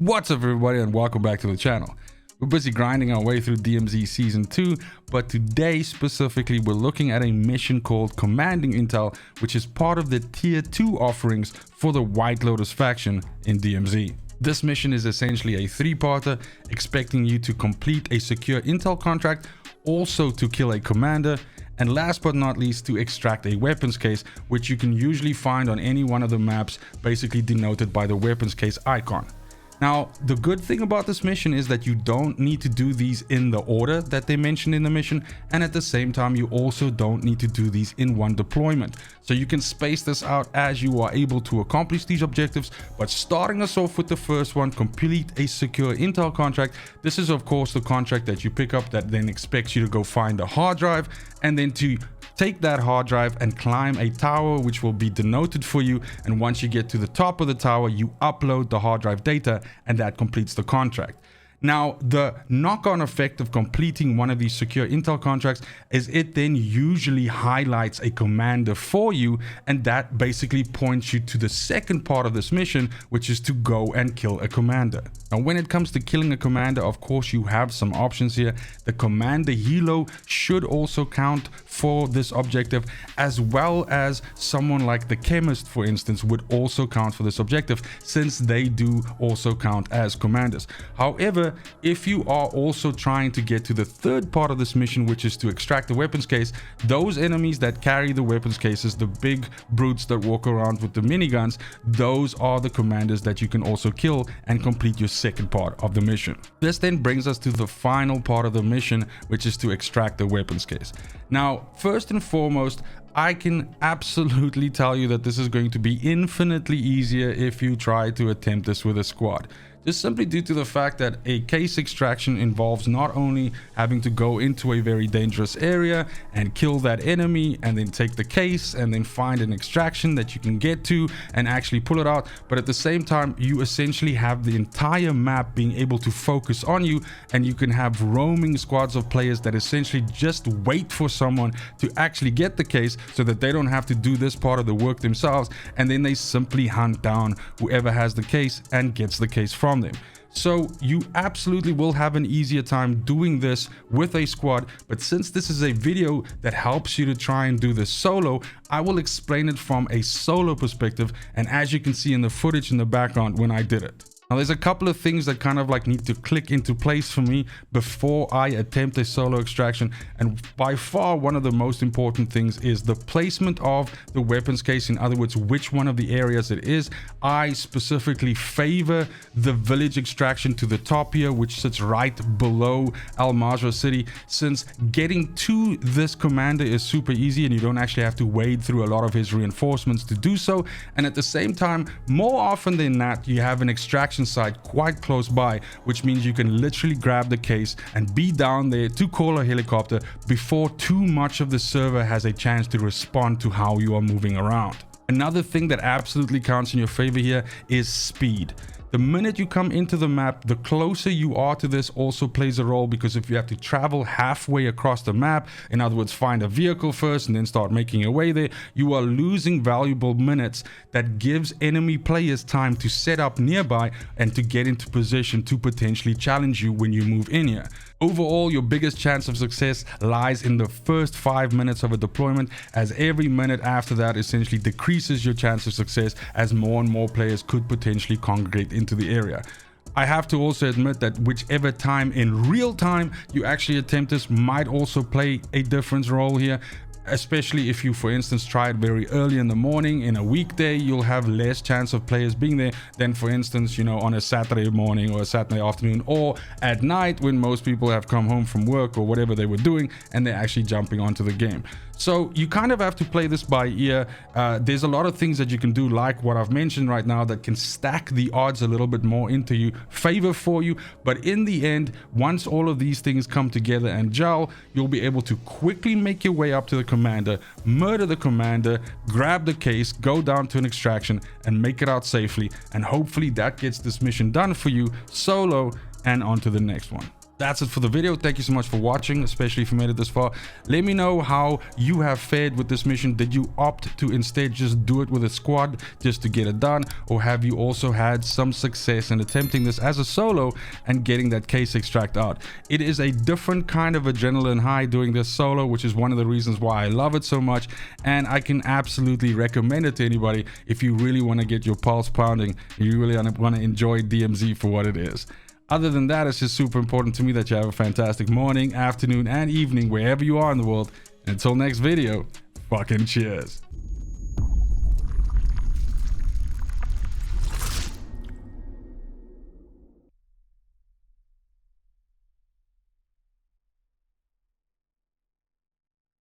What's up everybody and welcome back to the channel. We're busy grinding our way through DMZ Season 2, but today specifically we're looking at a mission called Commanding Intel, which is part of the Tier 2 offerings for the White Lotus faction in DMZ. This mission is essentially a three-parter, expecting you to complete a secure intel contract, also to kill a commander, and last but not least to extract a weapons case, which you can usually find on any one of the maps, basically denoted by the weapons case icon. Now, the good thing about this mission is that you don't need to do these in the order that they mentioned in the mission, and at the same time you also don't need to do these in one deployment. So you can space this out as you are able to accomplish these objectives, but starting us off with the first one, complete a secure intel contract. This is of course the contract that you pick up that then expects you to go find a hard drive and then to take that hard drive and climb a tower which will be denoted for you, and once you get to the top of the tower you upload the hard drive data and that completes the contract. Now, the knock-on effect of completing one of these secure intel contracts is it then usually highlights a commander for you, and that basically points you to the second part of this mission, which is to go and kill a commander. Now, when it comes to killing a commander, of course you have some options here. The commander helo should also count for this objective, as well as someone like the chemist, for instance, would also count for this objective, since they do also count as commanders. However, if you are also trying to get to the third part of this mission, which is to extract the weapons case, those enemies that carry the weapons cases, the big brutes that walk around with the miniguns, those are the commanders that you can also kill and complete your second part of the mission. This then brings us to the final part of the mission, which is to extract the weapons case. Now, first and foremost, I can absolutely tell you that this is going to be infinitely easier if you try to attempt this with a squad. Just simply due to the fact that a case extraction involves not only having to go into a very dangerous area and kill that enemy and then take the case and then find an extraction that you can get to and actually pull it out, but at the same time you essentially have the entire map being able to focus on you, and you can have roaming squads of players that essentially just wait for someone to actually get the case so that they don't have to do this part of the work themselves, and then they simply hunt down whoever has the case and gets the case from them. So you absolutely will have an easier time doing this with a squad, but since this is a video that helps you to try and do this solo, I will explain it from a solo perspective, and as you can see in the footage in the background when I did it. Now, there's a couple of things that kind of like need to click into place for me before I attempt a solo extraction, and by far one of the most important things is the placement of the weapons case. In other words, which one of the areas it is. I specifically favor the village extraction to the top here, which sits right below Al-Mazrah city, since getting to this commander is super easy and you don't actually have to wade through a lot of his reinforcements to do so, and at the same time, more often than not, you have an extraction site quite close by, which means you can literally grab the case and be down there to call a helicopter before too much of the server has a chance to respond to how you are moving around. Another thing that absolutely counts in your favor here is speed. The minute you come into the map, the closer you are to this also plays a role, because if you have to travel halfway across the map, in other words, find a vehicle first and then start making your way there, you are losing valuable minutes that gives enemy players time to set up nearby and to get into position to potentially challenge you when you move in here. Overall, your biggest chance of success lies in the first 5 minutes of a deployment, as every minute after that essentially decreases your chance of success as more and more players could potentially congregate into the area. I have to also admit that whichever time in real time you actually attempt this might also play a different role here. Especially if you, for instance, try it very early in the morning in a weekday, you'll have less chance of players being there than, for instance, you know, on a Saturday morning or a Saturday afternoon, or at night when most people have come home from work or whatever they were doing and they're actually jumping onto the game. So you kind of have to play this by ear. There's a lot of things that you can do, like what I've mentioned right now, that can stack the odds a little bit more into your favor for you. But in the end, once all of these things come together and gel, you'll be able to quickly make your way up to the commander, murder the commander, grab the case, go down to an extraction and make it out safely. And hopefully that gets this mission done for you solo and on to the next one. That's it for the video. Thank you so much for watching, especially if you made it this far. Let me know how you have fared with this mission. Did you opt to instead just do it with a squad just to get it done, or have you also had some success in attempting this as a solo and getting that case extract out? It is a different kind of adrenaline high doing this solo, which is one of the reasons why I love it so much, and I can absolutely recommend it to anybody if you really want to get your pulse pounding and you really want to enjoy DMZ for what it is. Other than that, it's just super important to me that you have a fantastic morning, afternoon, and evening wherever you are in the world. Until next video, fucking cheers.